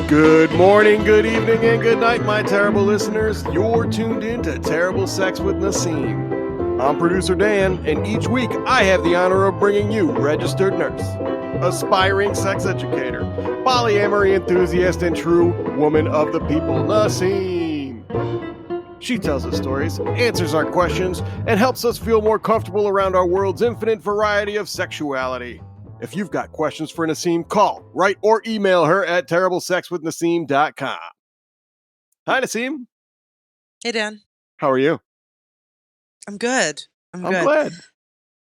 Good morning, good evening, and good night, my terrible listeners. You're tuned in to Terrible Sex with Naseem. I'm producer Dan, and each week I have the honor of bringing you registered nurse, aspiring sex educator, polyamory enthusiast, and true woman of the people, Naseem. She tells us stories, answers our questions, and helps us feel more comfortable around our world's infinite variety of sexuality. If you've got questions for Naseem, call, write, or email her at terriblesexwithnaseem.com. Hi, Naseem. Hey, Dan. How are you? I'm good. I'm good. Glad.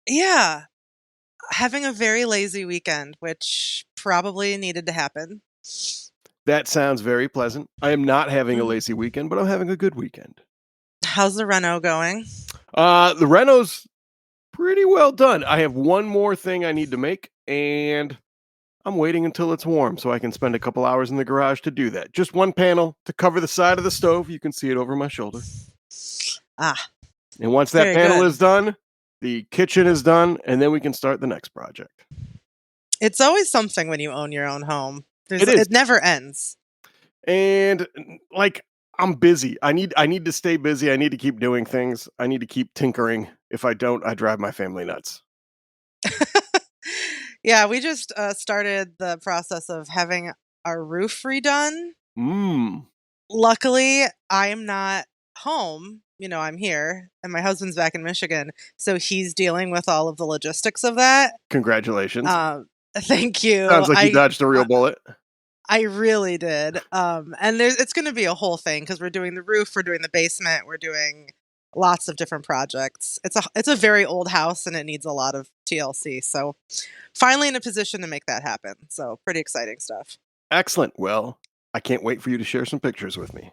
Yeah. Having a very lazy weekend, which probably needed to happen. That sounds very pleasant. I am not having a lazy weekend, but I'm having a good weekend. How's the reno going? The reno's pretty well done. I have one more thing I need to make, and I'm waiting until it's warm so I can spend a couple hours in the garage to do that. Just one panel to cover the side of the stove. You can see it over my shoulder. And once that panel is done, the kitchen is done, and then we can start the next project. It's always something when you own your own home. It never ends. And I'm busy. I need to stay busy. I need to keep doing things. I need to keep tinkering. If I don't, I drive my family nuts. Yeah, we just started the process of having our roof redone. Luckily, I am not home. I'm here, and my husband's back in Michigan, so he's dealing with all of the logistics of that. Congratulations. Thank you. Sounds like you dodged a real bullet. I really did. And it's going to be a whole thing because we're doing the roof, we're doing the basement, we're doing lots of different projects. It's a very old house and it needs a lot of TLC. So finally in a position to make that happen. So pretty exciting stuff. Excellent. Well, I can't wait for you to share some pictures with me.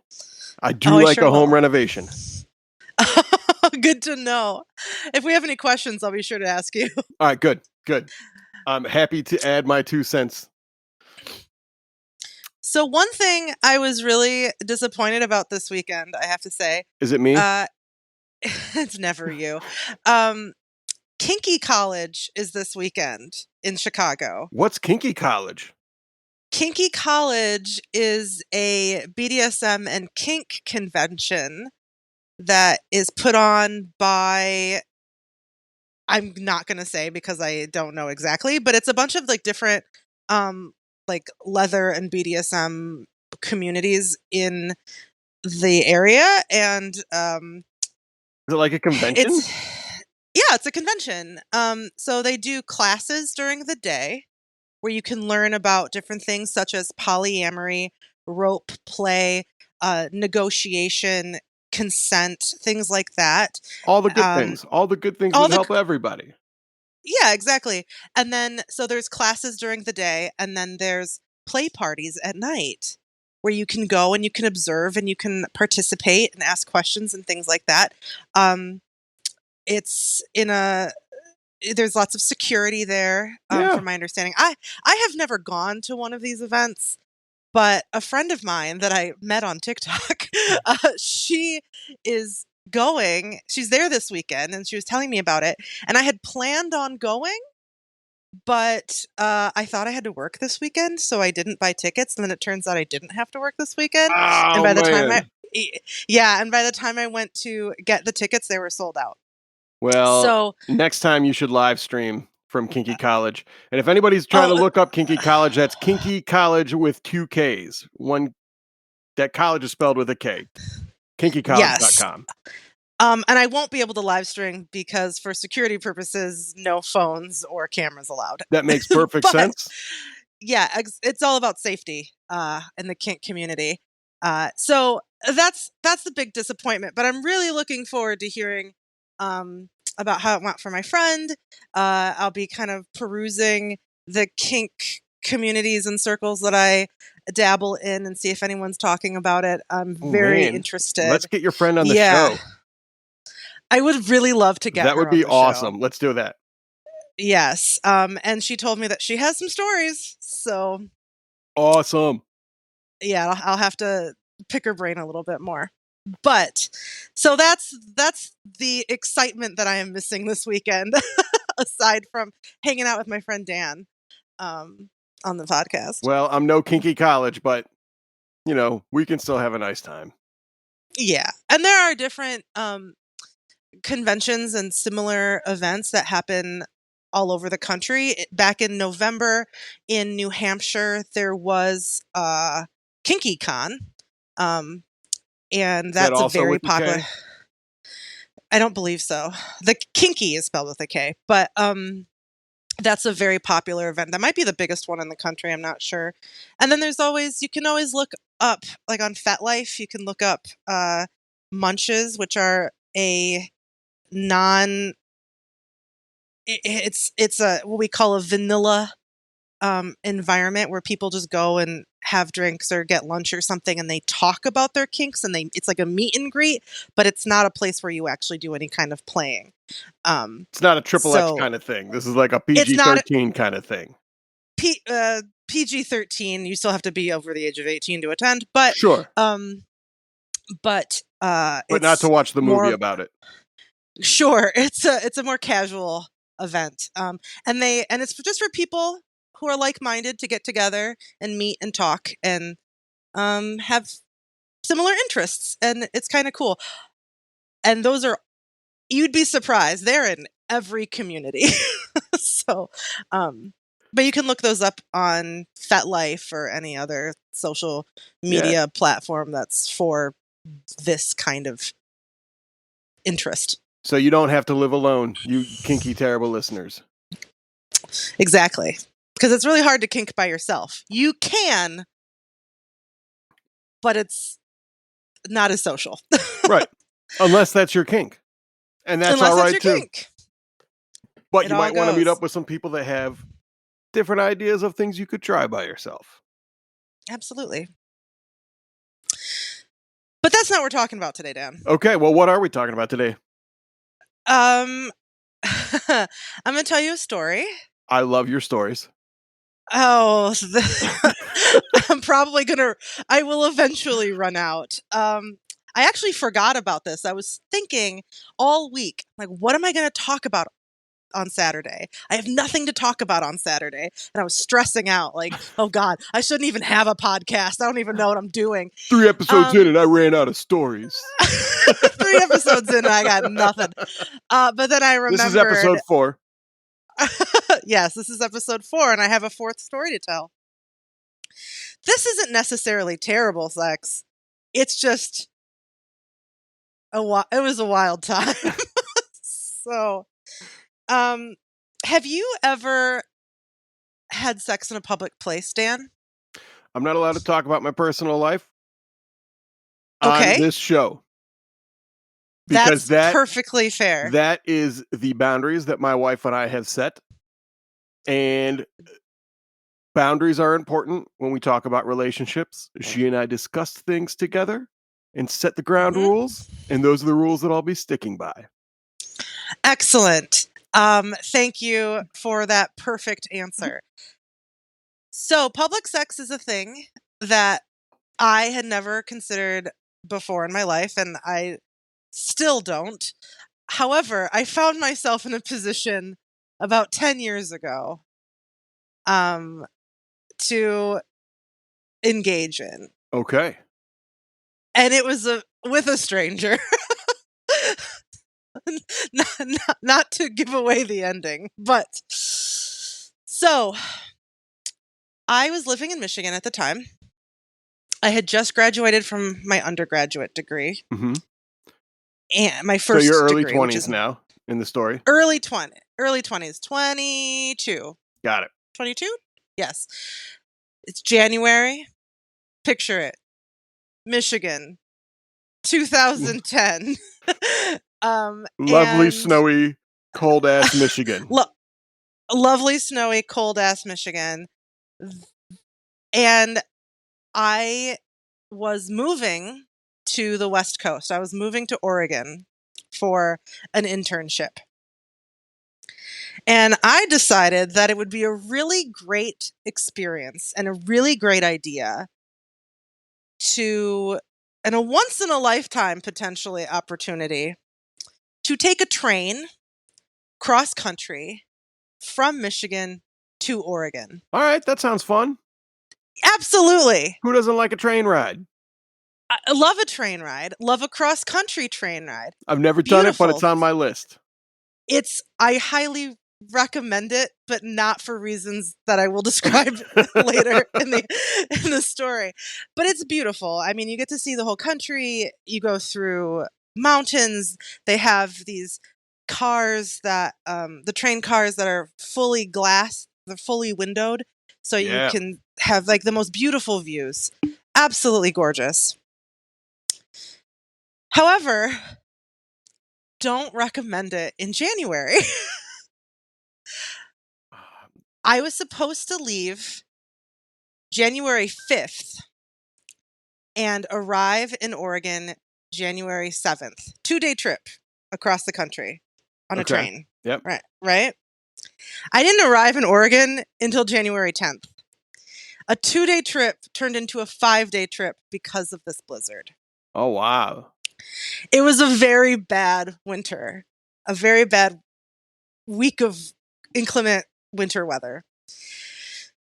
I do like a home renovation. Good to know. If we have any questions, I'll be sure to ask you. All right, good. I'm happy to add my 2 cents. So one thing I was really disappointed about this weekend, I have to say. Is it me? It's never you. Kinky College is this weekend in Chicago. What's Kinky College? Kinky College is a BDSM and kink convention that is put on by, I'm not going to say because I don't know exactly, but it's a bunch of different leather and BDSM communities in the area. And is it like a convention? It's a convention. So they do classes during the day where you can learn about different things such as polyamory, rope play, negotiation, consent, things like that. All the good things. All the good things that help everybody. Yeah, exactly. And then, so there's classes during the day, and then there's play parties at night where you can go and you can observe and you can participate and ask questions and things like that. There's lots of security there, from my understanding. I have never gone to one of these events, but a friend of mine that I met on TikTok, she is going. She's there this weekend, and she was telling me about it. And I had planned on going, but I thought I had to work this weekend, so I didn't buy tickets. And then it turns out I didn't have to work this weekend. Oh, and by the time I went to get the tickets, they were sold out. Well, so next time you should live stream from Kinky College. And if anybody's trying to look up Kinky College, that's Kinky College with 2 Ks. That college is spelled with a K. KinkyCollege.com. And I won't be able to live stream because for security purposes, no phones or cameras allowed. That makes perfect sense. Yeah, it's all about safety in the kink community. So that's the big disappointment. But I'm really looking forward to hearing about how it went for my friend. I'll be kind of perusing the kink communities and circles that I dabble in and see if anyone's talking about it. I'm very interested. Let's get your friend on the show. I would really love to get her. That would be awesome. Let's do that. Yes. And she told me that she has some stories. So awesome. Yeah, I'll have to pick her brain a little bit more. But so that's the excitement that I am missing this weekend, aside from hanging out with my friend Dan on the podcast. Well, I'm no Kinky College, but we can still have a nice time. Yeah. And there are different conventions and similar events that happen all over the country. Back in November in New Hampshire, there was Kinky Con. And Is that that's a also very with the popular. K? I don't believe so. The Kinky is spelled with a K, but that's a very popular event. That might be the biggest one in the country. I'm not sure. And then you can always look up, like on FetLife, you can look up Munches, which are a non. It's a what we call a vanilla environment where people just go and have drinks or get lunch or something, and they talk about their kinks, and it's like a meet and greet, but it's not a place where you actually do any kind of playing. It's not a triple X So kind of thing. This is like a it's not PG-13 kind of thing. PG-13. You still have to be over the age of 18 to attend, but Sure. But But not to it's watch the movie more about it. sure. It's a more casual event, and it's just for people who are like-minded to get together and meet and talk and have similar interests, and it's kind of cool. And those are you'd be surprised they're in every community. So, but you can look those up on FetLife or any other social media platform that's for this kind of interest. So you don't have to live alone, you kinky terrible listeners. Exactly. Because it's really hard to kink by yourself. You can, but it's not as social. Right. Unless that's your kink. And that's Unless all that's right your too. kink. But It you all might want to meet goes. up with some people that have different ideas of things you could try by yourself. Absolutely. But that's not what we're talking about today, Dan. Okay, well, what are we talking about today? I'm going to tell you a story. I love your stories. Oh, I will eventually run out. I actually forgot about this. I was thinking all week, like, what am I going to talk about on Saturday? I have nothing to talk about on Saturday. And I was stressing out, like, oh God, I shouldn't even have a podcast. I don't even know what I'm doing. 3 episodes in and I ran out of stories. 3 episodes in and I got nothing. But then I remembered. This is episode 4. Yes, this is episode 4, and I have a 4th story to tell. This isn't necessarily terrible sex. It's just it was a wild time. So, have you ever had sex in a public place, Dan? I'm not allowed to talk about my personal life Okay. on this show. Because that's perfectly fair. That is the boundaries that my wife and I have set. And boundaries are important when we talk about relationships. She and I discussed things together and set the ground rules. And those are the rules that I'll be sticking by. Excellent. Thank you for that perfect answer. So, public sex is a thing that I had never considered before in my life, and I still don't. However, I found myself in a position about 10 years ago to engage in. Okay. And it was with a stranger. not to give away the ending, but so I was living in Michigan at the time. I had just graduated from my undergraduate degree. Mm-hmm. And my first So you're early degree, 20s now in the story? Early 20s, 22. Got it. 22? Yes. It's January. Picture it. Michigan, 2010. Lovely, snowy, cold-ass Michigan. Lovely, snowy, cold-ass Michigan. And I was moving to the West Coast. I was moving to Oregon for an internship. And I decided that it would be a really great experience and a really great idea and a once in a lifetime potentially opportunity to take a train cross country from Michigan to Oregon. All right, that sounds fun. Absolutely. Who doesn't like a train ride? I love a train ride. Love a cross-country train ride. I've never done it, but Beautiful. it's on my list. I highly recommend it, but not for reasons that I will describe later in the story. But it's beautiful. I mean, you get to see the whole country. You go through mountains. They have these cars that the train cars that are fully glass, they're fully windowed, so you Yeah. can have like the most beautiful views. Absolutely gorgeous. However, don't recommend it in January. I was supposed to leave January 5th and arrive in Oregon January 7th. 2-day trip across the country on a Okay. train. Yep. Right? I didn't arrive in Oregon until January 10th. A 2-day trip turned into a 5-day trip because of this blizzard. Oh, wow. It was a very bad winter, a very bad week of inclement winter weather.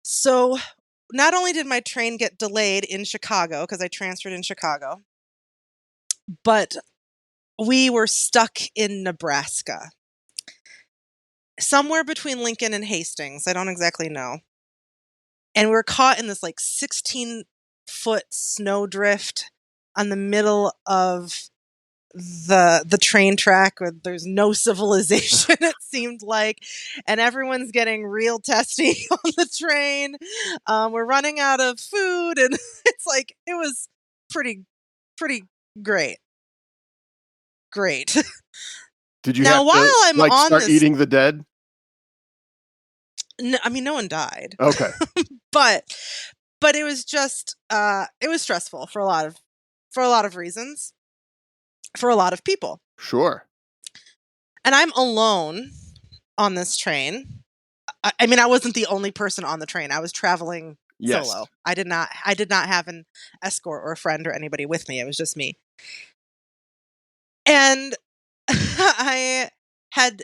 So not only did my train get delayed in Chicago, because I transferred in Chicago, but we were stuck in Nebraska. Somewhere between Lincoln and Hastings. I don't exactly know. And we were caught in this like 16-foot snowdrift on the middle of the train track where there's no civilization, it seemed like, and everyone's getting real testy on the train. We're running out of food, and it's like it was pretty great. Did you Now, have while to I'm like on start this, eating the dead? I mean, no one died, Okay. but it was just it was stressful for a lot of reasons, for a lot of people. Sure. And I'm alone on this train. I mean, I wasn't the only person on the train. I was traveling Yes. solo. I did not have an escort or a friend or anybody with me. It was just me. And I had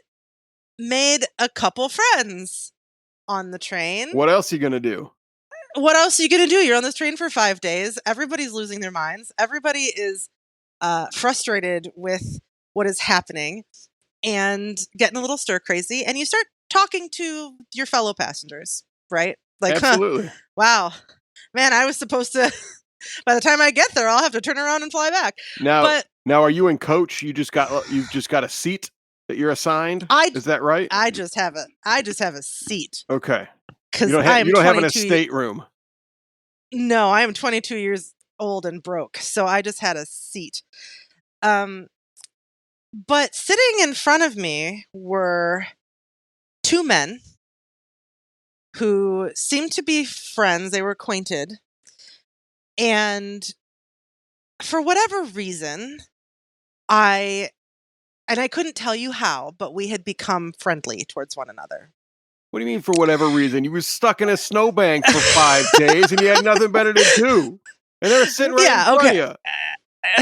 made a couple friends on the train. What else are you going to do? What else are you going to do? You're on this train for 5 days. Everybody's losing their minds. Everybody is frustrated with what is happening and getting a little stir crazy. And you start talking to your fellow passengers, right? Like, Absolutely. Wow, man, I was supposed to, by the time I get there, I'll have to turn around and fly back. Now, are you in coach? You've just got a seat that you're assigned? Is that right? I just have a seat. Okay. Because you don't have an estate room. No, I am 22 years old and broke, so I just had a seat. But sitting in front of me were 2 men who seemed to be friends. They were acquainted. And for whatever reason, I couldn't tell you how, but we had become friendly towards one another. What do you mean for whatever reason? You were stuck in a snowbank for 5 days and you had nothing better to do. And they were sitting right in front of you.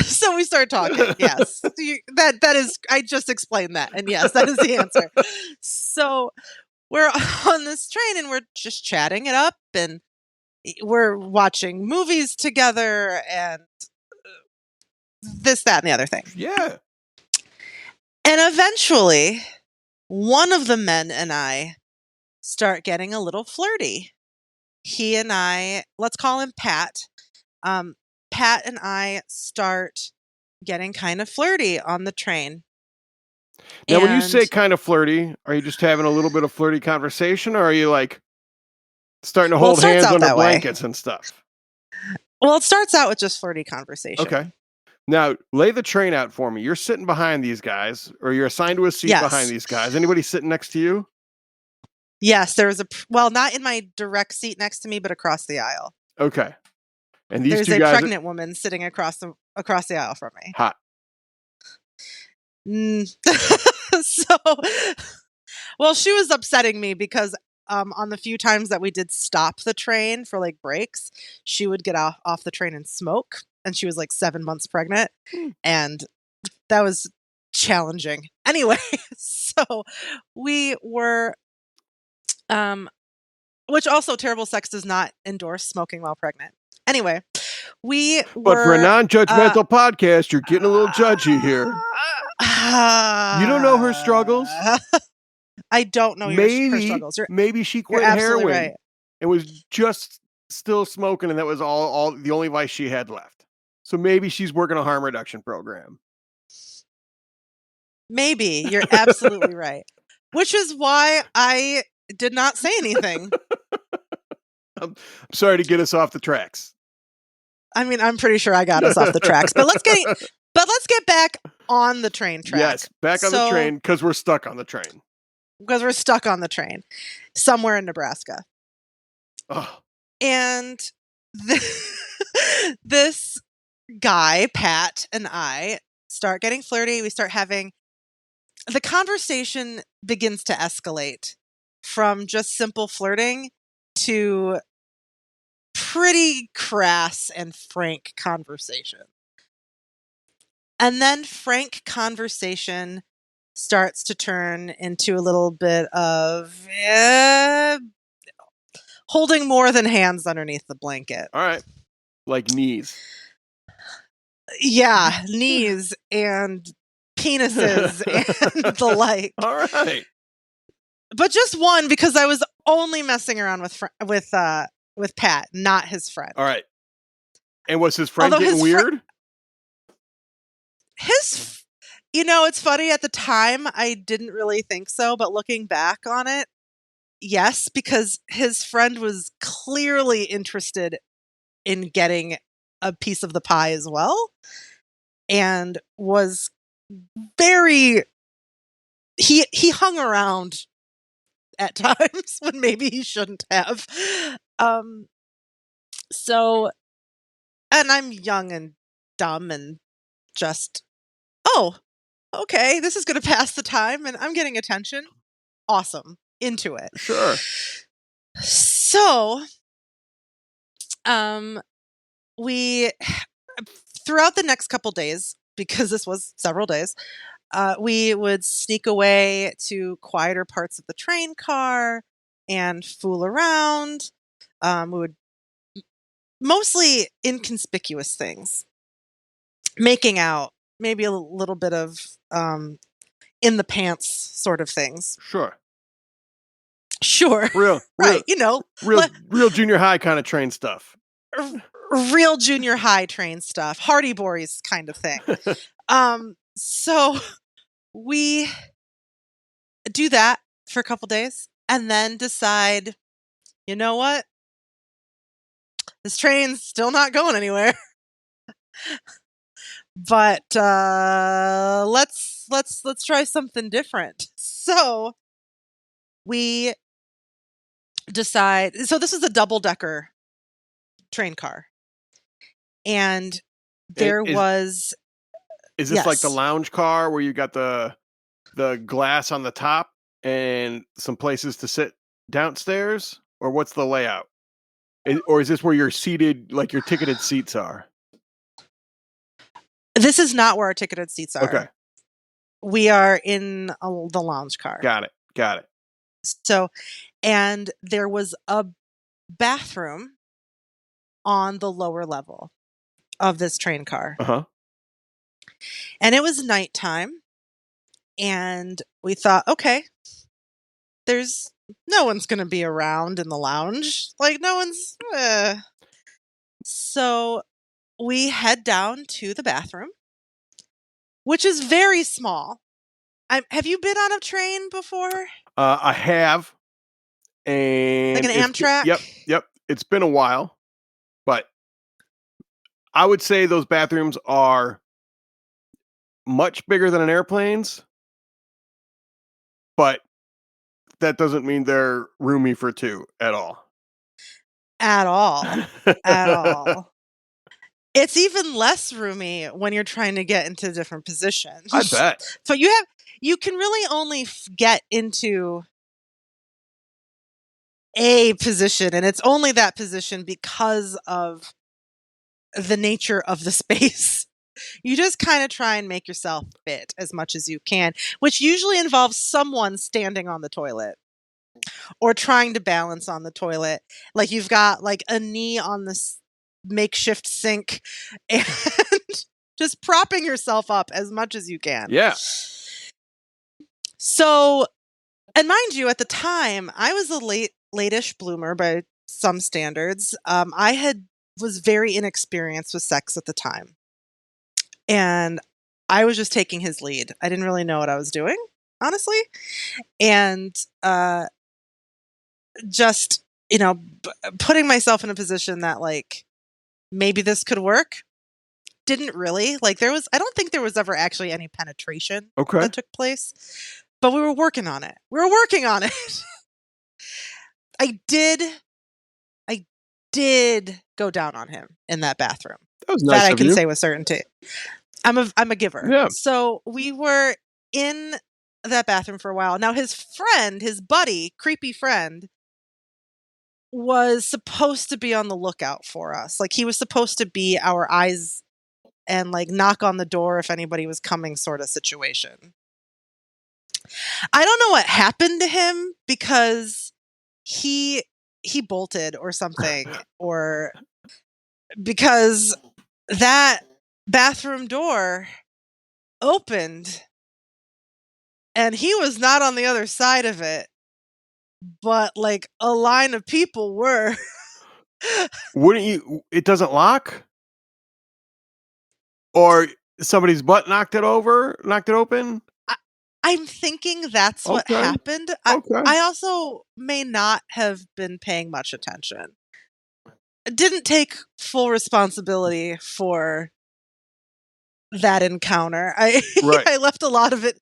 So we started talking. Yes. That is, I just explained that. And yes, that is the answer. So we're on this train and we're just chatting it up and we're watching movies together and this, that, and the other thing. Yeah. And eventually, one of the men and I start getting a little flirty. He and I, let's call him Pat. Pat and I start getting kind of flirty on the train. Now, when you say kind of flirty, are you just having a little bit of flirty conversation, or are you like starting to hold hands under blankets and stuff? Well, it starts out with just flirty conversation. Okay. Now, lay the train out for me. You're sitting behind these guys, or you're assigned to a seat behind these guys. Anybody sitting next to you? Yes, there was not in my direct seat next to me, but across the aisle. Okay. And these there's two a guys pregnant woman sitting across the aisle from me. Hot. So, well, she was upsetting me because on the few times that we did stop the train for like breaks, she would get off the train and smoke, and she was like 7 months pregnant, and that was challenging. Anyway, so we were Which also, terrible sex does not endorse smoking while pregnant. Anyway, we were. But for a non-judgmental podcast, you're getting a little judgy here. You don't know her struggles. I don't know her struggles. Maybe she quit heroin and was just still smoking, and that was all the only vice she had left. So maybe she's working a harm reduction program. Maybe. You're absolutely right. Which is why I did not say anything. I'm sorry to get us off the tracks. I mean, I'm pretty sure I got us off the tracks, but let's get back on the train track. Yes, back on the train, because we're stuck on the train. Because we're stuck on the train somewhere in Nebraska. Oh. And this guy, Pat, and I start getting flirty. We start having the conversation begins to escalate from just simple flirting to pretty crass and frank conversation. And then frank conversation starts to turn into a little bit of holding more than hands underneath the blanket. All right. Like knees. Yeah, knees and penises and the like. All right. But just one, because I was only messing around with Pat, not his friend. All right. And was his friend getting weird? It's funny, at the time I didn't really think so, but looking back on it, yes, because his friend was clearly interested in getting a piece of the pie as well, and was very he hung around at times when maybe he shouldn't have. So, and I'm young and dumb and just, oh, okay, this is going to pass the time and I'm getting attention. Awesome. Into it. Sure. So, we, throughout the next couple days, because this was several days, we would sneak away to quieter parts of the train car and fool around. We would mostly inconspicuous things, making out, maybe a little bit of in the pants sort of things. Sure. Right. Real junior high kind of train stuff. Real junior high train stuff. Hardy Boys kind of thing. So we do that for a couple days and then decide, you know what? This train's still not going anywhere. But let's try something different. So we decide. So this is a double-decker train car, and there was. Is this like the lounge car where you got the glass on the top and some places to sit downstairs, or what's the layout? Or is this where you're seated, like your ticketed seats are? This is not where our ticketed seats are. Okay. We are in the lounge car. Got it. So, and there was a bathroom on the lower level of this train car. Uh-huh. And it was nighttime. And we thought, okay, no one's going to be around in the lounge. Like, no one's. So we head down to the bathroom, which is very small. Have you been on a train before? I have. And like an Amtrak? Yep. It's been a while, but I would say those bathrooms are much bigger than an airplane's, but that doesn't mean they're roomy for two at all. At all. It's even less roomy when you're trying to get into different positions. I bet. So you can really only get into a position, and it's only that position because of the nature of the space. You just kind of try and make yourself fit as much as you can, which usually involves someone standing on the toilet or trying to balance on the toilet. Like you've got like a knee on this makeshift sink and just propping yourself up as much as you can. Yeah. So, and mind you, at the time, I was a late-ish bloomer by some standards. I was very inexperienced with sex at the time. And I was just taking his lead. I didn't really know what I was doing, honestly. And just, putting myself in a position that like maybe this could work. Didn't really. Like I don't think there was ever actually any penetration that took place. But we were working on it. I did go down on him in that bathroom. That was nice that I of can you. say with certainty. I'm a giver. Yeah. So we were in that bathroom for a while. Now his buddy, creepy friend, was supposed to be on the lookout for us. Like he was supposed to be our eyes and like knock on the door if anybody was coming sort of situation. I don't know what happened to him because he bolted or something, or because that bathroom door opened and he was not on the other side of it, but like a line of people were. It doesn't lock? Or somebody's butt knocked it open? I'm thinking that's what happened. I also may not have been paying much attention. I didn't take full responsibility for that encounter. Right. I left a lot of it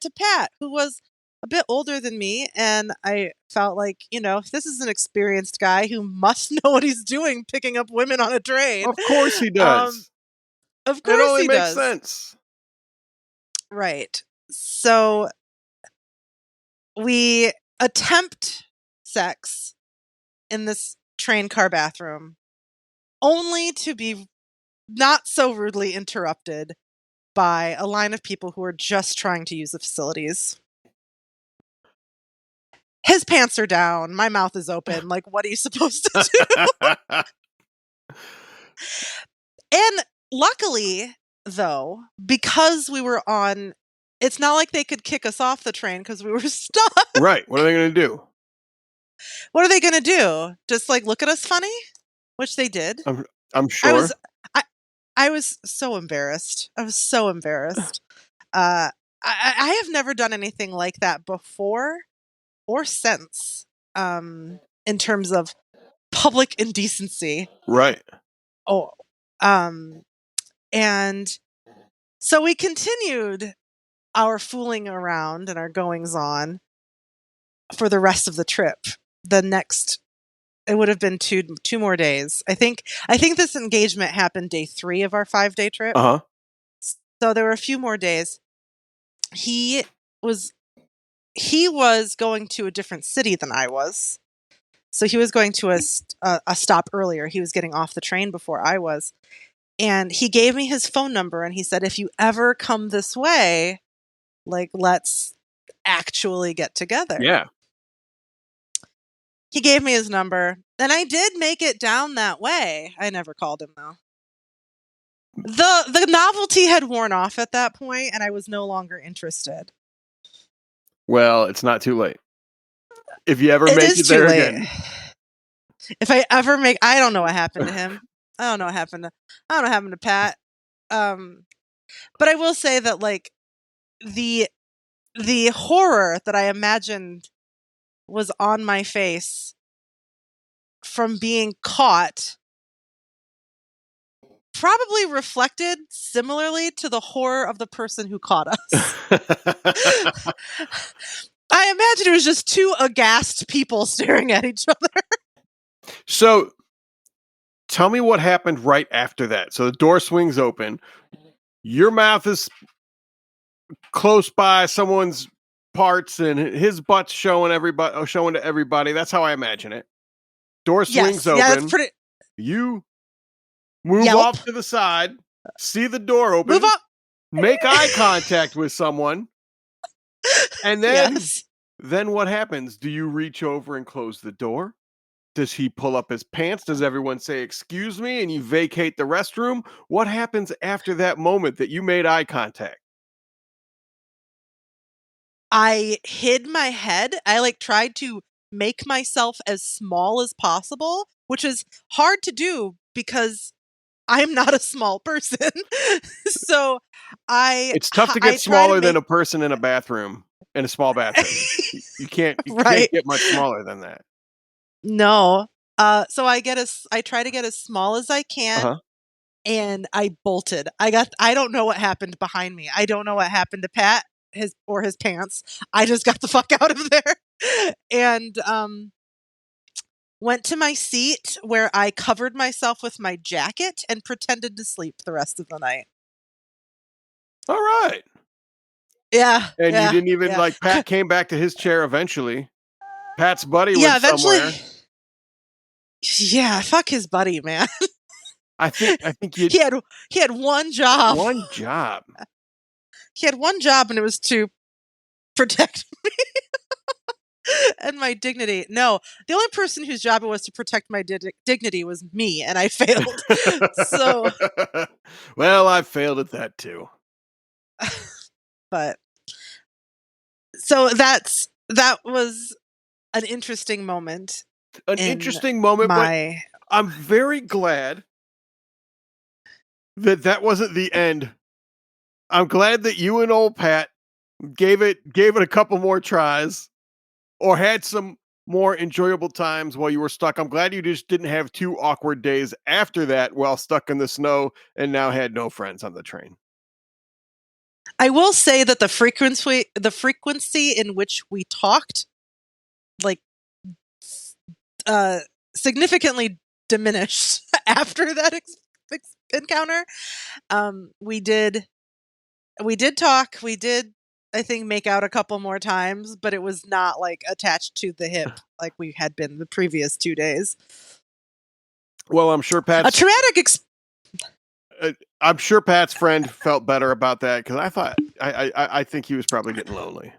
to Pat, who was a bit older than me, and I felt like, this is an experienced guy who must know what he's doing picking up women on a train. Of course he does. Of course it only he makes does. sense. Right. So we attempt sex in this train car bathroom, only to be not so rudely interrupted by a line of people who are just trying to use the facilities. His pants are down. My mouth is open. Like, what are you supposed to do? And luckily, though, because we were on, it's not like they could kick us off the train because we were stuck. Right. What are they going to do? What are they going to do? Just like look at us funny? Which they did. I'm sure. I was so embarrassed. I have never done anything like that before or since, in terms of public indecency. Right. Oh, and so we continued our fooling around and our goings on for the rest of the trip. It would have been two more days. I think this engagement happened day 3 of our 5-day trip. Uh-huh. So there were a few more days. He was going to a different city than I was. So he was going to a stop earlier. He was getting off the train before I was. And he gave me his phone number and he said, if you ever come this way, like, let's actually get together. Yeah. He gave me his number, and I did make it down that way. I never called him, though. The novelty had worn off at that point, and I was no longer interested. Well, it's not too late. If you ever make it there again. If I ever make, I don't know what happened to him. I don't know what happened to Pat. But I will say that, like, the horror that I imagined was on my face from being caught probably reflected similarly to the horror of the person who caught us. I imagine it was just 2 aghast people staring at each other. So tell me what happened right after that. So the door swings open. Your mouth is close by someone's parts and his butt's showing to everybody. That's how I imagine it. Door swings open. Yeah, that's pretty. You move off to the side, see the door open, move up, make eye contact with someone, and then Then what happens? Do you reach over and close the door? Does he pull up his pants? Does everyone say, "Excuse me," and you vacate the restroom? What happens after that moment that you made eye contact? I hid my head. I, like, tried to make myself as small as possible, which is hard to do because I'm not a small person. So, It's tough to I get try to smaller than make a person in a bathroom, in a small bathroom. You can't Right. get much smaller than that. No. So I try to get as small as I can, Uh-huh. and I bolted. I don't know what happened behind me. I don't know what happened to Pat, his pants. I just got the fuck out of there and, went to my seat where I covered myself with my jacket and pretended to sleep the rest of the night. Alright. Yeah, And you yeah, didn't even yeah. like, Pat came back to his chair eventually. Pat's buddy Yeah, went eventually somewhere. Yeah, fuck his buddy, man. I think you He had he had one job. one job. He had one job, and it was to protect and my dignity. No, the only person whose job it was to protect my dignity was me, and I failed. So, Well, I failed at that too. but that was an interesting moment An in interesting moment, but my I'm very glad that that wasn't the end. I'm glad that you and old Pat gave it a couple more tries or had some more enjoyable times while you were stuck. I'm glad you just didn't have 2 awkward days after that while stuck in the snow and now had no friends on the train. I will say that the frequency in which we talked, like, uh, significantly diminished after that encounter. We did talk. We did, I think, make out a couple more times, but it was not like attached to the hip like we had been the previous 2 days. Well, A traumatic uh, I'm sure Pat's friend felt better about that because I think he was probably getting lonely.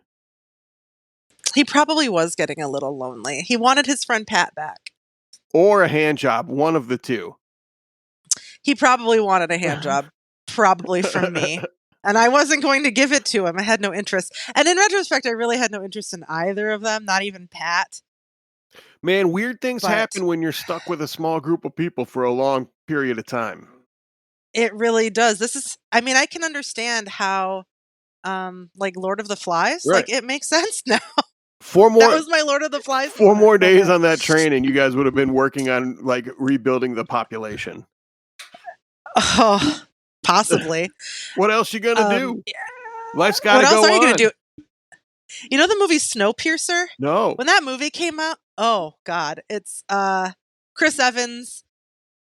He probably was getting a little lonely. He wanted his friend Pat back. Or a hand job, one of the 2. He probably wanted a hand job, probably from me. And I wasn't going to give it to him. I had no interest. And in retrospect, I really had no interest in either of them, not even Pat. Man, weird things But happen when you're stuck with a small group of people for a long period of time. it really does. I mean, I can understand how, like Lord of the Flies, Right. like it makes sense now. 4 That more was my Lord of the Flies 4 more days moment. on that train and you guys would have been working on, like, rebuilding the population. Oh, possibly. What else you gonna do? Yeah. Life's What gotta else go are you gonna on. do? You know the movie Snowpiercer? No. When that movie came out, oh god, it's Chris Evans.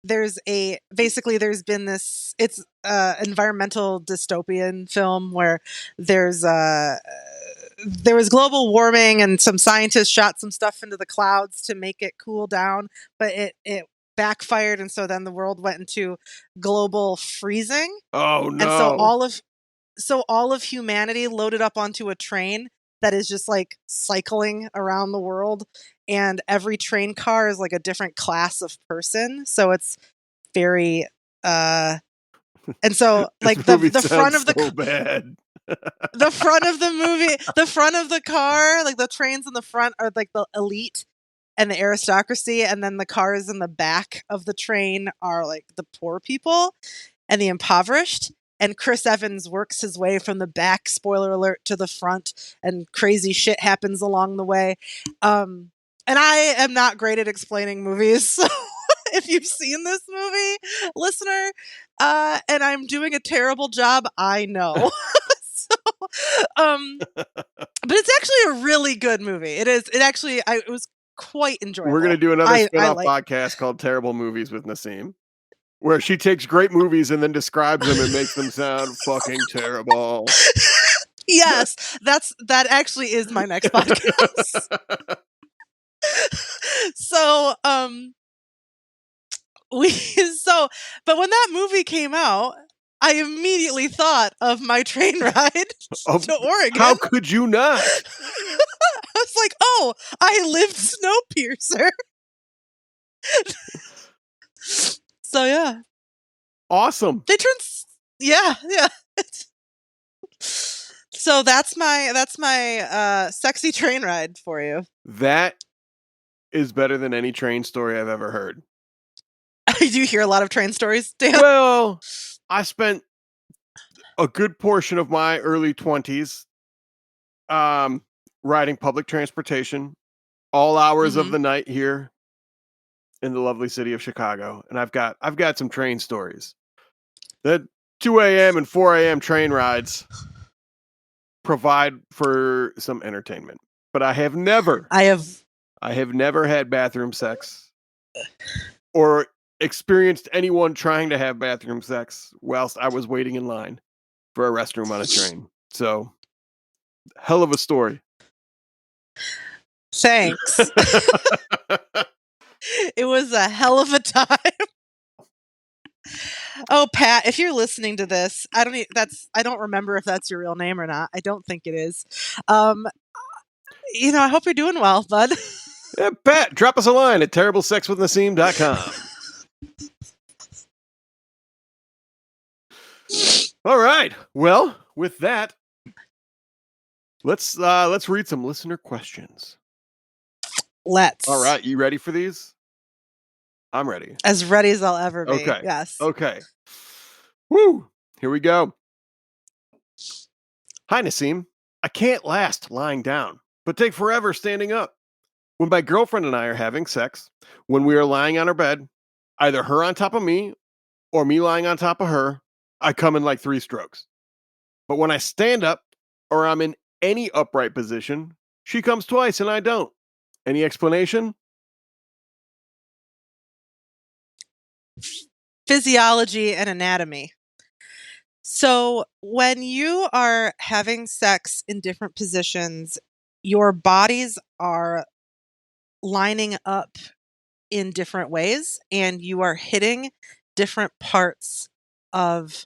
There's been this it's environmental dystopian film where there's there was global warming and some scientists shot some stuff into the clouds to make it cool down, but it backfired, and so then the world went into global freezing. Oh, And so no. all of humanity loaded up onto a train that is just like cycling around the world, and every train car is like a different class of person. So it's very and so This like movie the front sounds of the so bad. the front of the car, like the trains in the front are like the elite and the aristocracy, and then the cars in the back of the train are like the poor people and the impoverished. And Chris Evans works his way from the back, spoiler alert, to the front, and crazy shit happens along the way. And I am not great at explaining movies, so if you've seen this movie, listener, and I'm doing a terrible job, I know. So, but it's actually a really good movie. It is. It was quite We're gonna enjoyable. do another I spin-off like. podcast called Terrible Movies with Naseem, where she takes great movies and then describes them and makes them sound fucking terrible. Yes, that actually is my next podcast. So, we so but when that movie came out, I immediately thought of my train ride to Oregon. How could you not? I was like, oh, I lived Snowpiercer. So yeah. Awesome. They turned yeah. So that's my sexy train ride for you. That is better than any train story I've ever heard. Do you hear a lot of train stories, Dan? Well, I spent a good portion of my early 20s riding public transportation all hours of the night here in the lovely city of Chicago, and I've got some train stories. That 2 a.m. and 4 a.m. train rides provide for some entertainment, but I have never had bathroom sex or experienced anyone trying to have bathroom sex whilst I was waiting in line for a restroom on a train. So, hell of a story. Thanks. It was a hell of a time. Oh, Pat, if you're listening to this, I don't remember if that's your real name or not. I don't think it is. I hope you're doing well, bud. Yeah, Pat, drop us a line at terriblesexwithnaseem.com. All right. Well, with that, let's read some listener questions. Let's. All right, you ready for these? I'm ready. As ready as I'll ever be. Okay. Yes. Okay. Woo! Here we go. Hi, Naseem. I can't last lying down, but take forever standing up. When my girlfriend and I are having sex, when we are lying on our bed, either her on top of me or me lying on top of her, I come in like 3 strokes. But when I stand up or I'm in any upright position, she comes twice and I don't. Any explanation? Physiology and anatomy. So when you are having sex in different positions, your bodies are lining up in different ways, and you are hitting different parts of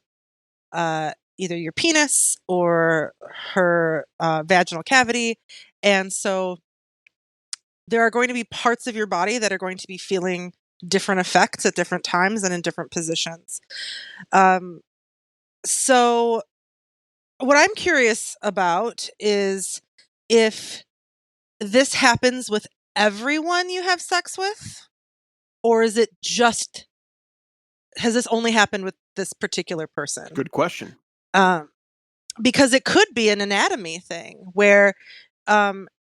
either your penis or her vaginal cavity. And so there are going to be parts of your body that are going to be feeling different effects at different times and in different positions. So what I'm curious about is if this happens with everyone you have sex with, or is it just, has this only happened with this particular person? Good question. Because it could be an anatomy thing where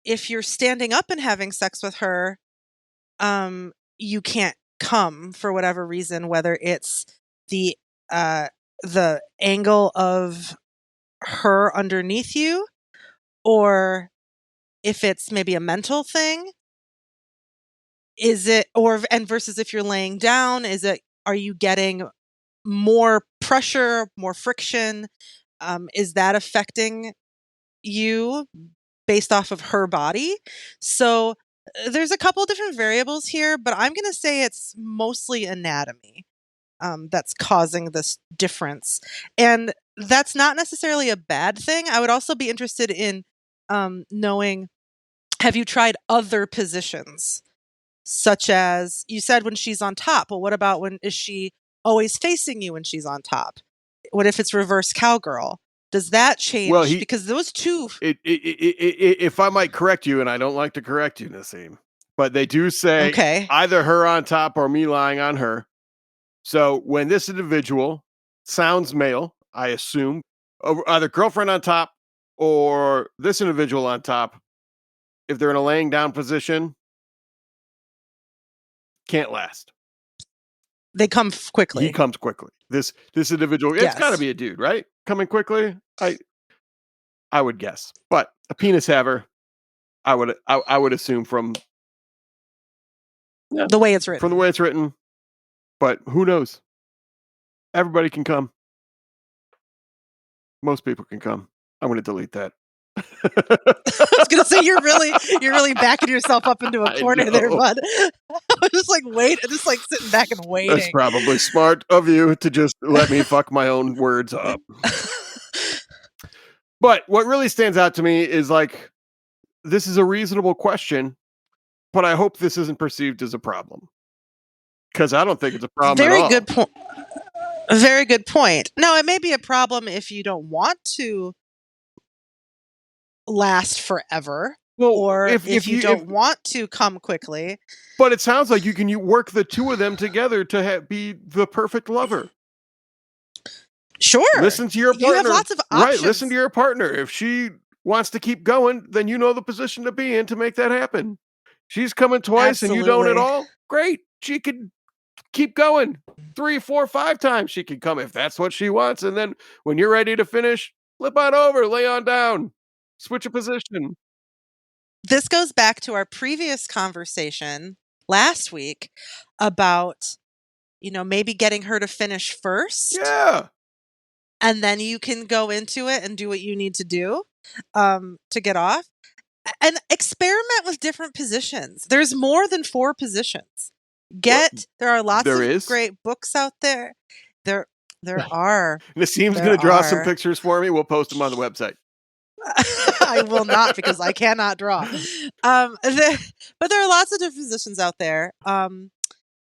if you're standing up and having sex with her, you can't come for whatever reason, whether it's the angle of her underneath you, or if it's maybe a mental thing. Is it, and versus if you're laying down, are you getting more pressure, more friction? Is that affecting you based off of her body? So there's a couple different variables here, but I'm going to say it's mostly anatomy that's causing this difference. And that's not necessarily a bad thing. I would also be interested in knowing, have you tried other positions? Such as, you said when she's on top. Well, what about is she always facing you when she's on top? What if it's reverse cowgirl? Does that change? Well, because those two... If I might correct you, and I don't like to correct you, Naseem, but they do say either her on top or me lying on her. So when this individual sounds male, I assume, either girlfriend on top or this individual on top, if they're in a laying down position, can't last. They come quickly. He comes quickly. This individual, it's got to be a dude, right? Coming quickly. I would guess, but a penis haver, I would assume from the way it's written. From the way it's written, but who knows? Everybody can come. Most people can come. I'm going to delete that. I was going to say you're really backing yourself up into a corner there, bud. I was just sitting back and waiting. That's probably smart of you to just let me fuck my own words up. But what really stands out to me is like, this is a reasonable question, but I hope this isn't perceived as a problem. Because I don't think it's a problem Very at all. good point. Very good point. No, it may be a problem if you don't want to last forever, or if you don't want to come quickly. But it sounds like you work the two of them together to be the perfect lover. Sure. Listen to your partner. You have lots of options. Right, listen to your partner. If she wants to keep going, then you know the position to be in to make that happen. She's coming twice and you don't at all. Great. She could keep going 3, 4, 5 times. She can come if that's what she wants. And then when you're ready to finish, flip on over, lay on down, switch a position. This goes back to our previous conversation last week about, maybe getting her to finish first. Yeah. And then you can go into it and do what you need to do to get off. And experiment with different positions. There's more than 4 positions. There are lots of great books out there. There are. Naseem's going to draw some pictures for me. We'll post them on the website. I will not, because I cannot draw. But there are lots of different positions out there.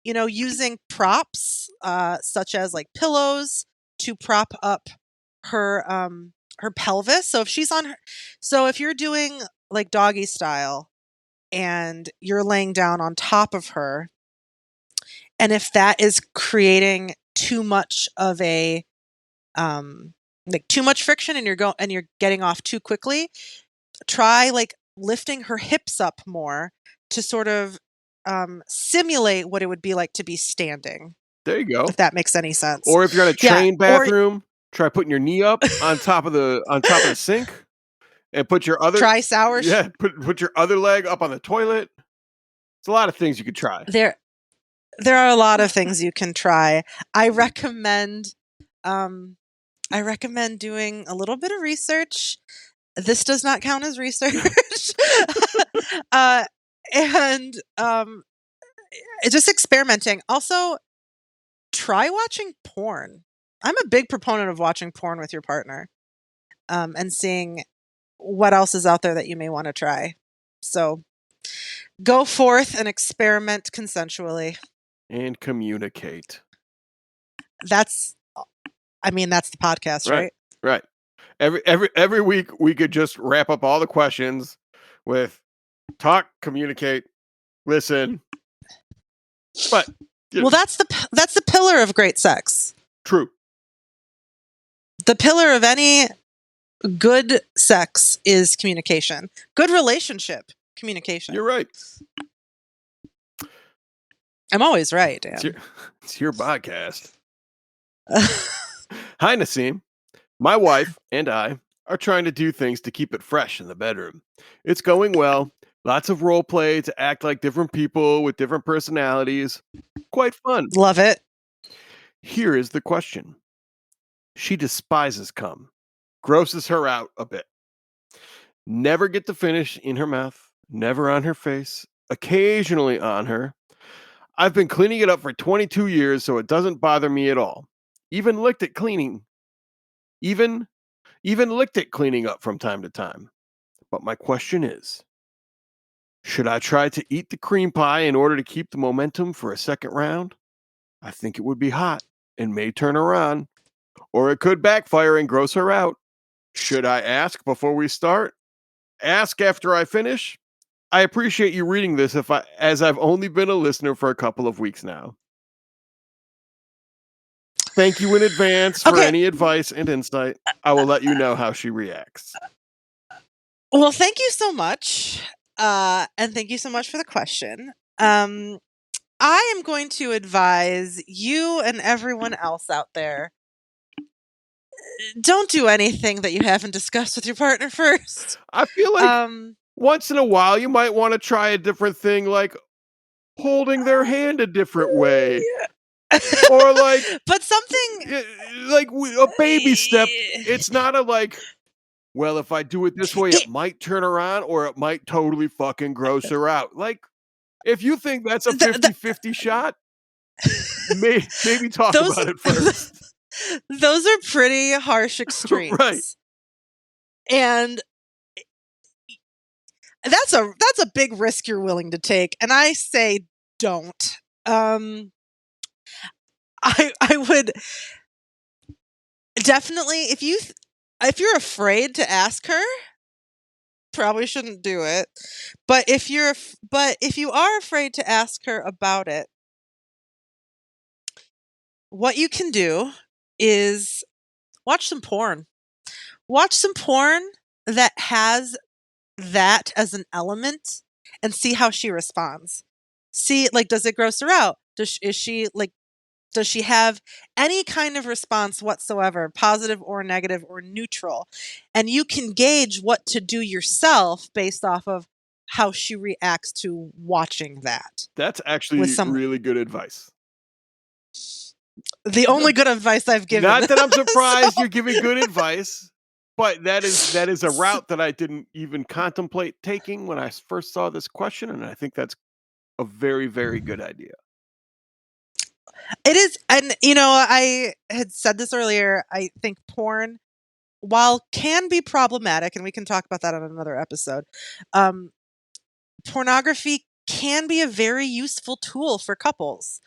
Using props such as like pillows to prop up her pelvis. So if you're doing like doggy style and you're laying down on top of her, and if that is creating too much of a too much friction and you're getting off too quickly, try like lifting her hips up more to sort of simulate what it would be like to be standing. There you go. If that makes any sense. Or if you're in a train bathroom, try putting your knee up on top of the sink, and put your other put your other leg up on the toilet. It's a lot of things you could try. There are a lot of things you can try. I recommend doing a little bit of research. This does not count as research. And just experimenting. Also, try watching porn. I'm a big proponent of watching porn with your partner, and seeing what else is out there that you may want to try. So go forth and experiment consensually. And communicate. That's the podcast, right? Right. Every week we could just wrap up all the questions with talk, communicate, listen. But that's the pillar of great sex. True. The pillar of any good sex is communication. Good relationship, communication. You're right. I'm always right, Dan. It's your podcast. Hi, Naseem. My wife and I are trying to do things to keep it fresh in the bedroom. It's going well. Lots of role play to act like different people with different personalities. Quite fun. Love it. Here is the question. She despises cum. Grosses her out a bit. Never get to finish in her mouth. Never on her face. Occasionally on her. I've been cleaning it up for 22 years, so it doesn't bother me at all. Even licked it cleaning up from time to time. But my question is, should I try to eat the cream pie in order to keep the momentum for a second round? I think it would be hot and may turn her on, or it could backfire and gross her out. Should I ask before we start? Ask after I finish? I appreciate you reading this as I've only been a listener for a couple of weeks now. Thank you in advance for any advice and insight. I will let you know how she reacts. Well, thank you so much. And thank you so much for the question. I am going to advise you and everyone else out there, don't do anything that you haven't discussed with your partner first. I feel like once in a while you might want to try a different thing, like holding their hand a different way. Or like, but something like a baby step. It's not a like, well, if I do it this way, it might turn her on, or it might totally fucking gross her out. Like, If you think that's a the 50-50 shot, maybe talk those about it first. those are pretty harsh Right. extremes. And that's a big risk you're willing to take, and I say don't. I would definitely, if you're afraid to ask her, probably shouldn't do it. But if you are afraid to ask her about it, what you can do is watch some porn. Watch some porn that has that as an element and see how she responds. See, like, does it gross her out? Does she have any kind of response whatsoever, positive or negative or neutral? And you can gauge what to do yourself based off of how she reacts to watching that. That's With actually some really good advice. The only good advice I've given. Not that I'm surprised So you're giving good advice, but that is a route that I didn't even contemplate taking when I first saw this question, and I think that's a very, very good idea. It is, and I had said this earlier, I think porn, while can be problematic, and we can talk about that on another episode, pornography can be a very useful tool for couples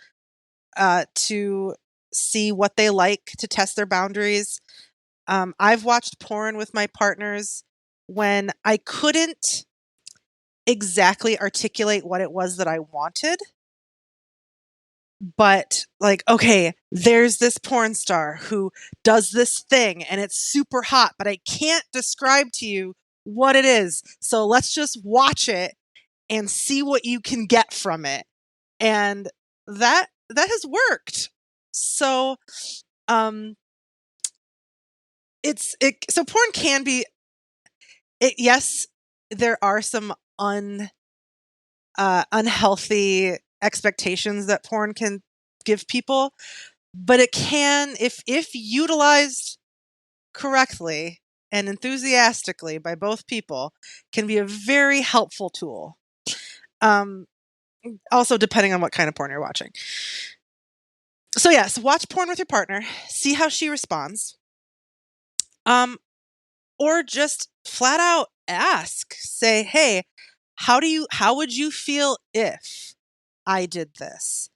to see what they like, to test their boundaries. I've watched porn with my partners when I couldn't exactly articulate what it was that I wanted. But like, okay, there's this porn star who does this thing and it's super hot, but I can't describe to you what it is. So let's just watch it and see what you can get from it. And that has worked. So so porn can be yes, there are some unhealthy expectations that porn can give people, but it can, if utilized correctly and enthusiastically by both people, can be a very helpful tool. Also depending on what kind of porn you're watching. So yes, watch porn with your partner, see how she responds. Or just flat out ask, say, "Hey, how would you feel if I did this?"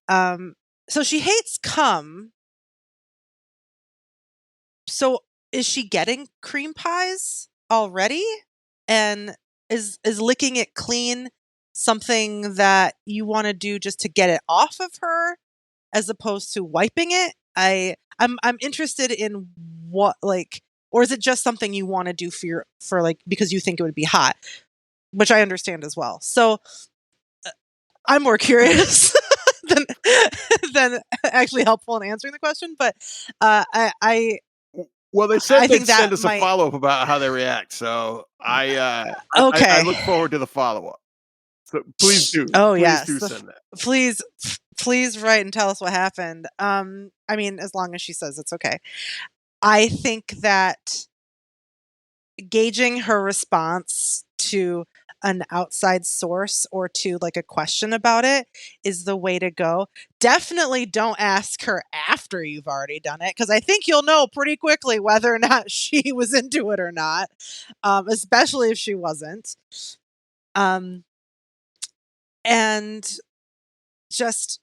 So she hates cum. So is she getting cream pies already? And is licking it clean something that you want to do just to get it off of her as opposed to wiping it? I'm interested in what, like, or is it just something you want to do for like because you think it would be hot, which I understand as well. So I'm more curious than than actually helpful in answering the question, but I Well, they said I they'd think that send us a might follow-up about how they react, so I okay. look forward to the follow-up. So please do. Oh Please yes, do send that. please write and tell us what happened. I mean, as long as she says it's okay. I think that gauging her response to an outside source or to like a question about it is the way to go. Definitely don't ask her after you've already done it, because I think you'll know pretty quickly whether or not she was into it or not, especially if she wasn't. Um, and just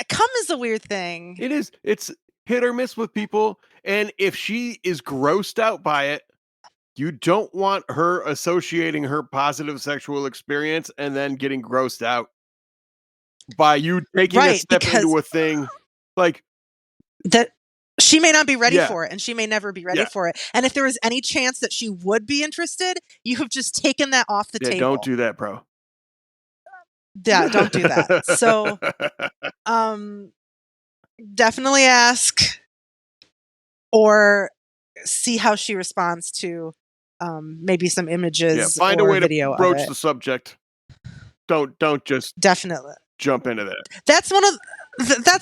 cum is a weird thing. It is. It's hit or miss with people, and if she is grossed out by it, you don't want her associating her positive sexual experience and then getting grossed out by you taking a Right, step because into a thing. Like, that she may not be ready yeah, for it, and she may never be ready yeah, for it. And if there was any chance that she would be interested, you have just taken that off the yeah. Don't table. do that, bro. Yeah, don't do that. So, definitely ask or see how she responds to maybe some Yeah, images find a or way to video of broach it. the subject. Don't just Definitely. jump into that. That's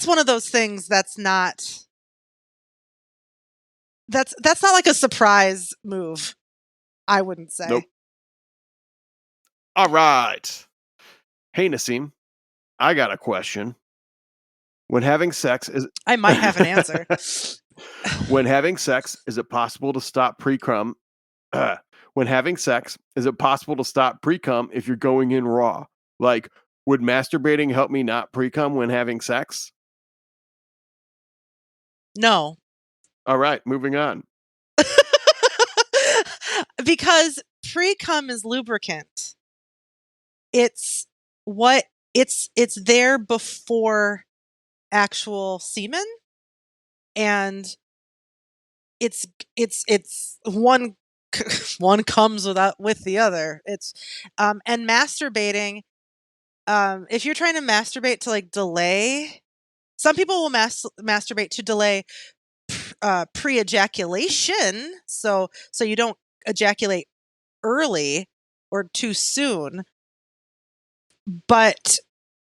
one of those things that's not like a surprise move, I wouldn't say. Nope. All right. Hey, Naseem, I got a question. When having sex, is I might have an answer. when having sex, is it possible to stop pre-cum? When having sex, is it possible to stop pre-cum if you're going in raw? Like, would masturbating help me not pre-cum when having sex? No. All right, moving on. Because pre-cum is lubricant. It's what it's there before actual semen, and it's one one comes with the other. It's and masturbating, if you're trying to masturbate to like delay, some people will masturbate to delay pre-ejaculation, so you don't ejaculate early or too soon. But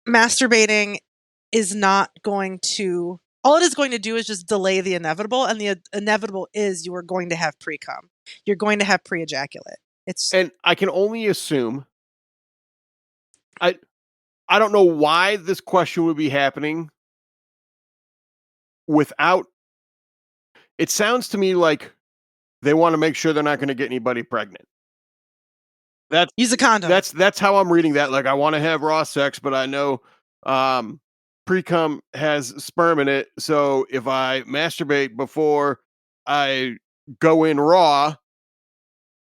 masturbating is not going to, all it is going to do is just delay the inevitable, and the inevitable is you are going to have pre-cum. You're going to have pre-ejaculate. And I can only assume, I don't know why this question would be happening without, it sounds to me like they want to make sure they're not going to get anybody pregnant. Use a condom. That's how I'm reading that. Like, I want to have raw sex, but I know pre-cum has sperm in it, so if I masturbate before I go in raw,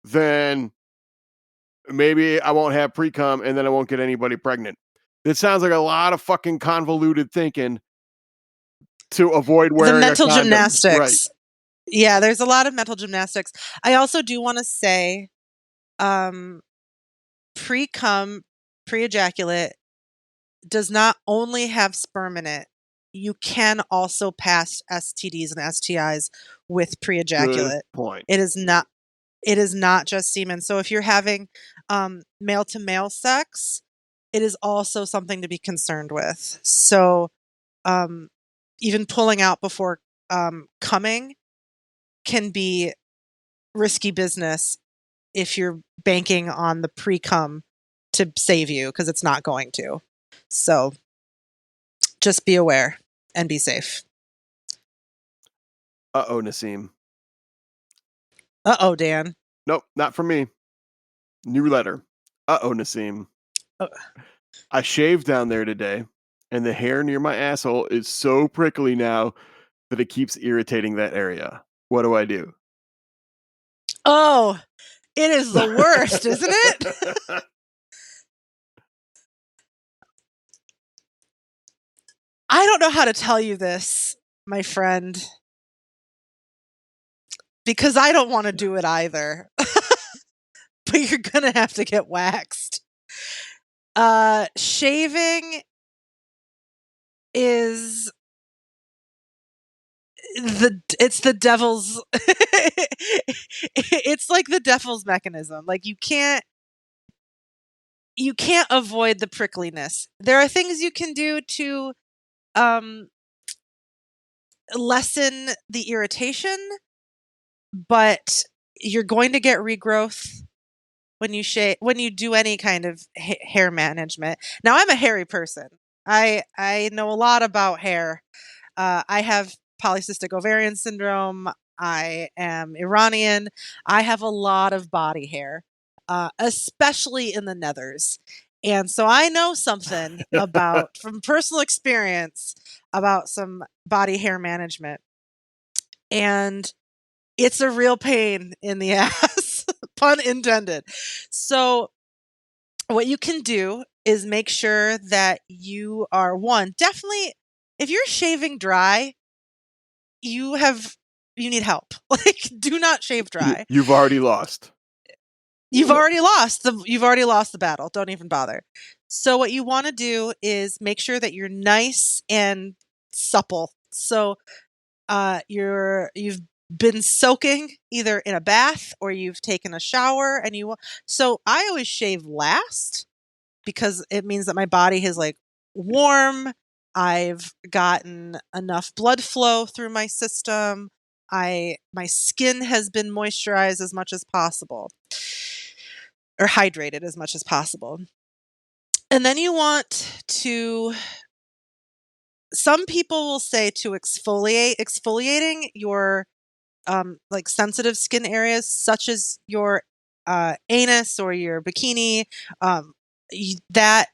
then maybe I won't have pre-cum, and then I won't get anybody pregnant. It sounds like a lot of fucking convoluted thinking to avoid wearing the mental a condom. gymnastics. Right. Yeah, there's a lot of mental gymnastics. I also do want to say, pre-cum, pre-ejaculate does not only have sperm in it. You can also pass STDs and STIs with pre-ejaculate. Good point. It is not just semen. So if you're having male to male sex, it is also something to be concerned with. So even pulling out before coming can be risky business if you're banking on the pre-cum to save you, because it's not going to. So just be aware and be safe. Uh-oh, Naseem. Uh-oh, Dan. Nope, not from me. New letter. Uh-oh, Naseem. I shaved down there today, and the hair near my asshole is so prickly now that it keeps irritating that area. What do I do? Oh, it is the worst, isn't it? I don't know how to tell you this, my friend, because I don't want to do it either. But you're going to have to get waxed. Shaving is it's the devil's it's like the devil's mechanism. Like, you can't avoid the prickliness. There are things you can do to lessen the irritation, but you're going to get regrowth when you do any kind of hair management. Now, I'm a hairy person. I know a lot about hair. I have polycystic ovarian syndrome. I am Iranian. I have a lot of body hair, especially in the nethers. And so I know something about, from personal experience, about some body hair management. And it's a real pain in the ass, pun intended. So what you can do is make sure that you are, one, definitely, if you're shaving dry, you need help. Like, do not shave dry. You've already lost. You've already lost the battle. Don't even bother. So what you want to do is make sure that you're nice and supple. So you've been soaking either in a bath or you've taken a shower, and so I always shave last, because it means that my body is like warm. I've gotten enough blood flow through my system. My skin has been moisturized as much as possible, or hydrated as much as possible. And then you want to, some people will say to exfoliate, exfoliating your like sensitive skin areas, such as your anus or your bikini. That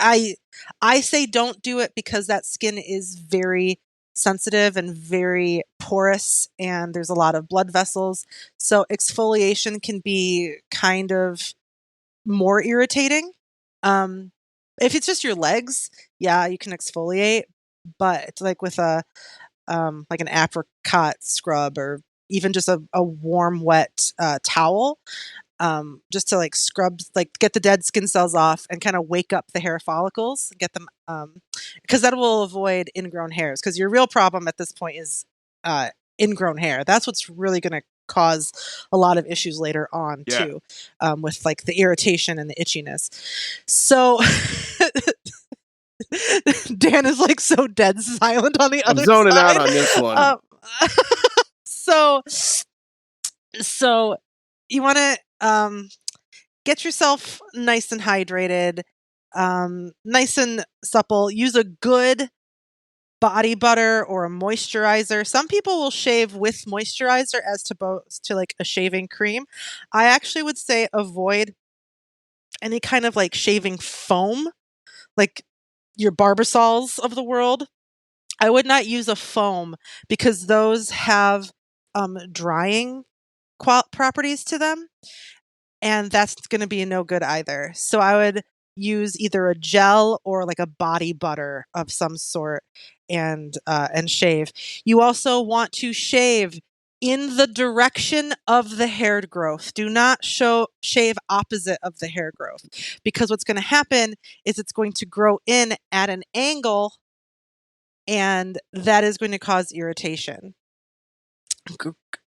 I say don't do it because that skin is very sensitive and very porous, and there's a lot of blood vessels. So exfoliation can be kind of more irritating. Um, if it's just your legs, yeah, you can exfoliate, but like with a like an apricot scrub or even just a warm, wet towel, just to like scrub, like get the dead skin cells off and kind of wake up the hair follicles, get them, because that will avoid ingrown hairs. Because your real problem at this point is ingrown hair. That's what's really going to cause a lot of issues later on too, with like the irritation and the itchiness. So Dan is like so dead silent on the I'm other zoning side. out on this one. So you want to get yourself nice and hydrated, nice and supple. Use a good body butter or a moisturizer. Some people will shave with moisturizer as opposed to like a shaving cream. I actually would say avoid any kind of like shaving foam, like your Barbasols of the world. I would not use a foam because those have drying properties to them, and that's going to be no good either. So I would use either a gel or like a body butter of some sort, and shave. You also want to shave in the direction of the hair growth. Do not shave opposite of the hair growth, because what's going to happen is it's going to grow in at an angle, and that is going to cause irritation.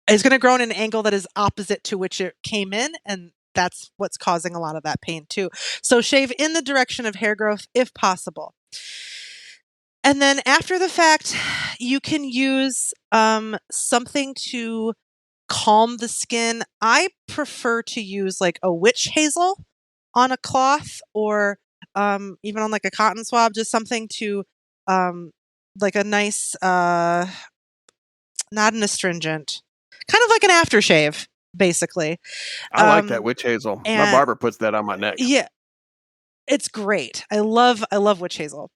It's going to grow in an angle that is opposite to which it came in, and that's what's causing a lot of that pain too. So shave in the direction of hair growth if possible. And then after the fact, you can use something to calm the skin. I prefer to use like a witch hazel on a cloth, or even on like a cotton swab, just something to like a nice, not an astringent, kind of like an aftershave, basically. I like that witch hazel. My barber puts that on my neck. Yeah, it's great. I love witch hazel.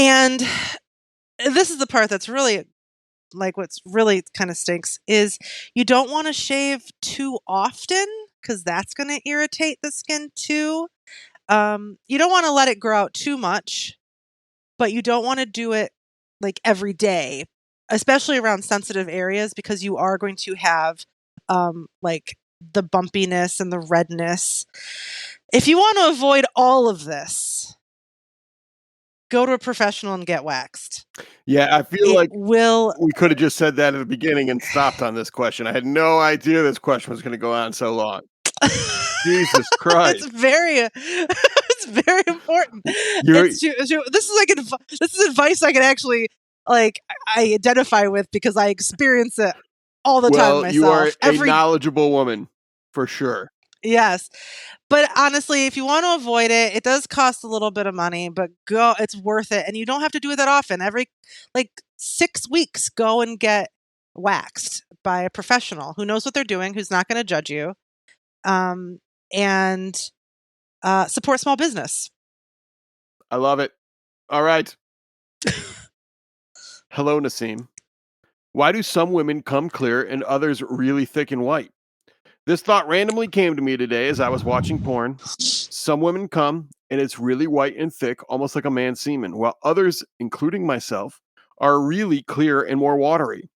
And this is the part that's really like what's really kind of stinks is you don't want to shave too often, because that's going to irritate the skin too. You don't want to let it grow out too much, but you don't want to do it like every day, especially around sensitive areas, because you are going to have like the bumpiness and the redness. If you want to avoid all of this, go to a professional and get waxed. Yeah, I feel like we could have just said that at the beginning and stopped on this question. I had no idea this question was going to go on so long. Jesus Christ. It's very important. This is advice I can actually like I identify with, because I experience it all the time myself. You are a knowledgeable woman for sure. Yes. But honestly, if you want to avoid it, it does cost a little bit of money, but it's worth it. And you don't have to do it that often. Every like 6 weeks, go and get waxed by a professional who knows what they're doing, who's not going to judge you. And support small business. I love it. All right. Hello, Naseem. Why do some women come clear and others really thick and white? This thought randomly came to me today as I was watching porn. Some women come and it's really white and thick, almost like a man's semen, while others, including myself, are really clear and more watery.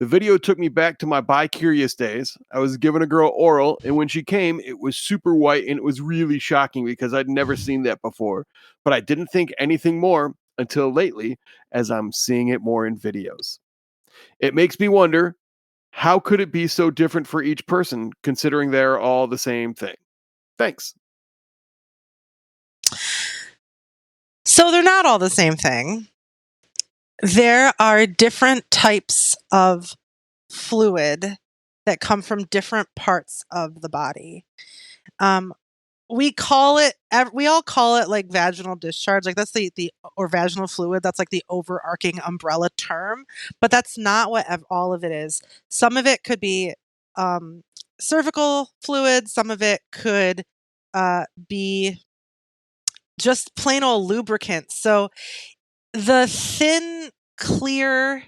The video took me back to my bi-curious days. I was giving a girl oral, and when she came, it was super white, and it was really shocking because I'd never seen that before. But I didn't think anything more until lately, as I'm seeing it more in videos. It makes me wonder, how could it be so different for each person, considering they're all the same thing? Thanks. So they're not all the same thing. There are different types of fluid that come from different parts of the body. we all call it like vaginal discharge. Like that's or vaginal fluid. That's like the overarching umbrella term, but that's not what all of it is. Some of it could be cervical fluid. Some of it could be just plain old lubricant. So the thin, clear,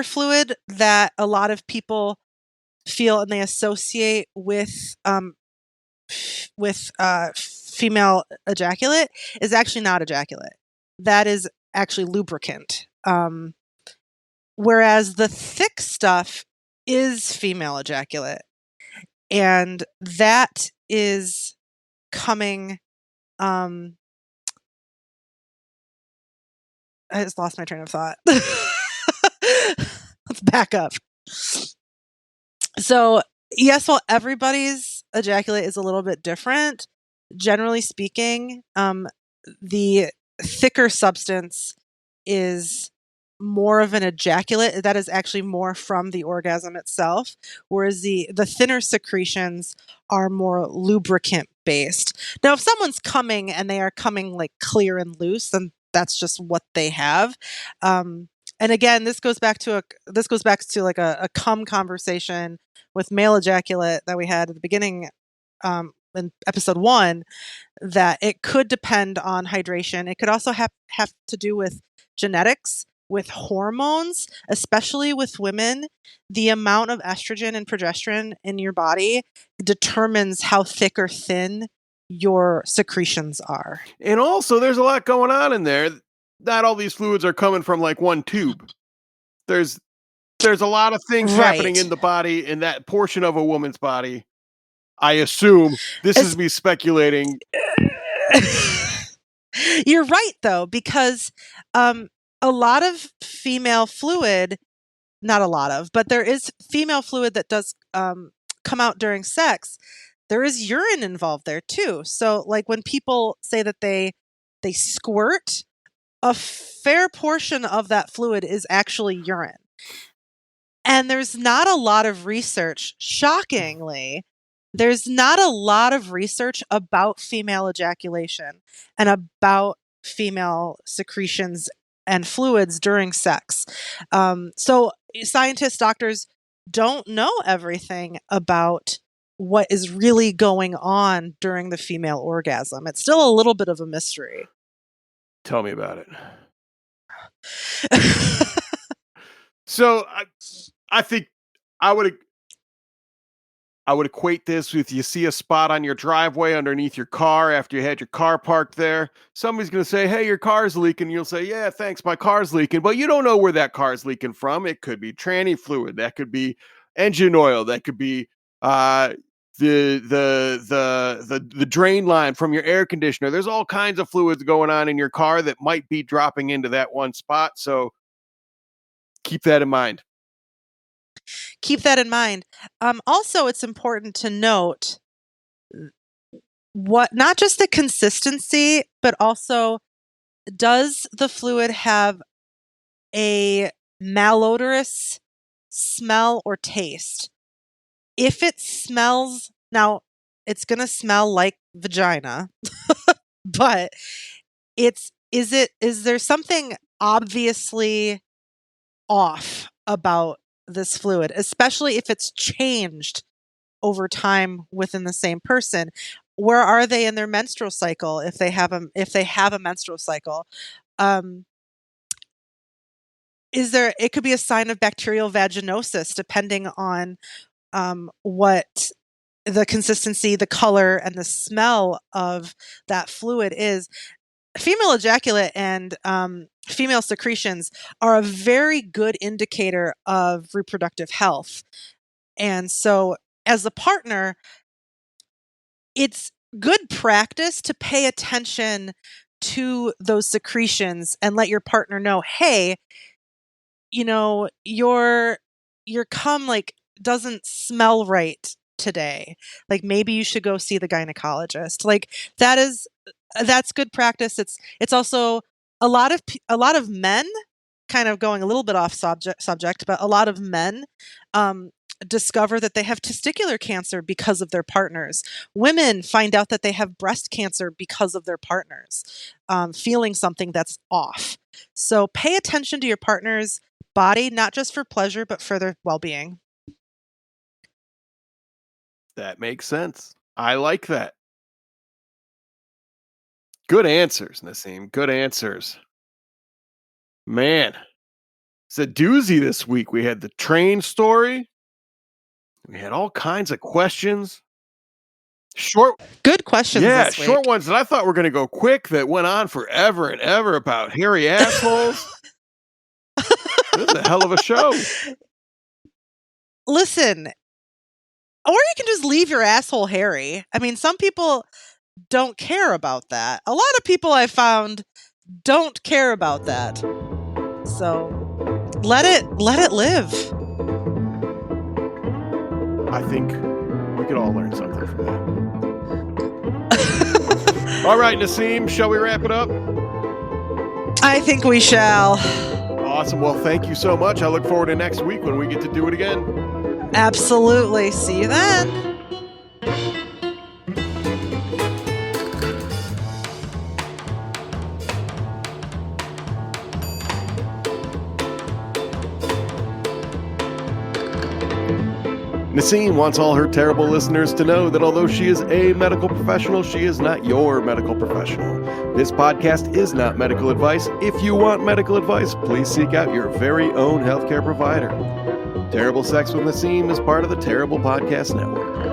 fluid that a lot of people feel and they associate with female ejaculate is actually not ejaculate. That is actually lubricant. Whereas the thick stuff is female ejaculate. And that is coming. I just lost my train of thought. Let's back up. So, yes, while everybody's ejaculate is a little bit different, generally speaking, the thicker substance is more of an ejaculate. That is actually more from the orgasm itself, whereas the thinner secretions are more lubricant based. Now, if someone's coming and they are coming like clear and loose, then that's just what they have. And again, this goes back to like a cum conversation with male ejaculate that we had at the beginning in episode 1, that it could depend on hydration. It could also have to do with genetics, with hormones, especially with women. The amount of estrogen and progesterone in your body determines how thick or thin your secretions are. And also, there's a lot going on in there. Not all these fluids are coming from like one tube. There's a lot of things happening in the body, in that portion of a woman's body. I assume this is me speculating. You're right, though, because a lot of female fluid, not a lot of, but there is female fluid that does come out during sex. There is urine involved there too. So like when people say that they squirt, a fair portion of that fluid is actually urine. And there's not a lot of research, shockingly, there's not a lot of research about female ejaculation and about female secretions and fluids during sex. So scientists, doctors don't know everything about what is really going on during the female orgasm. It's still a little bit of a mystery. Tell me about it. So I think I would equate this with, you see a spot on your driveway underneath your car after you had your car parked there. Somebody's going to say, hey, your car's leaking. You'll say, yeah, thanks, my car's leaking. But you don't know where that car's leaking from. It could be tranny fluid. That could be engine oil. That could be the drain line from your air conditioner. There's all kinds of fluids going on in your car that might be dropping into that one spot. So keep that in mind. Keep that in mind. Also, it's important to note not just the consistency, but also, does the fluid have a malodorous smell or taste? If it smells, now it's going to smell like vagina, but is there something obviously off about this fluid, especially if it's changed over time within the same person? Where are they in their menstrual cycle? If they have a menstrual cycle, it could be a sign of bacterial vaginosis, depending on what the consistency, the color, and the smell of that fluid is. Female ejaculate and female secretions are a very good indicator of reproductive health. And so, as a partner, it's good practice to pay attention to those secretions and let your partner know, hey, your cum like doesn't smell right today. Like maybe you should go see the gynecologist. Like that's good practice. It's also a lot of men, kind of going a little bit off subject, but a lot of men discover that they have testicular cancer because of their partners. Women find out that they have breast cancer because of their partners, feeling something that's off. So pay attention to your partner's body, not just for pleasure, but for their well-being. That makes sense. I like that. Good answers, Naseem. Good answers. Man, it's a doozy this week. We had the train story. We had all kinds of questions. Good questions this week. Short ones that I thought were going to go quick that went on forever and ever about hairy assholes. This is a hell of a show. Listen, or you can just leave your asshole hairy. I mean, some people don't care about that. A lot of people I found don't care about that. So let it live. I think we could all learn something from that. All right, Naseem, shall we wrap it up? I think we shall. Awesome. Well, thank you so much. I look forward to next week when we get to do it again. Absolutely. See you then. Naseem wants all her terrible listeners to know that although she is a medical professional, she is not your medical professional. This podcast is not medical advice. If you want medical advice, please seek out your very own healthcare provider. Terrible Sex with Naseem is part of the Terrible Podcast Network.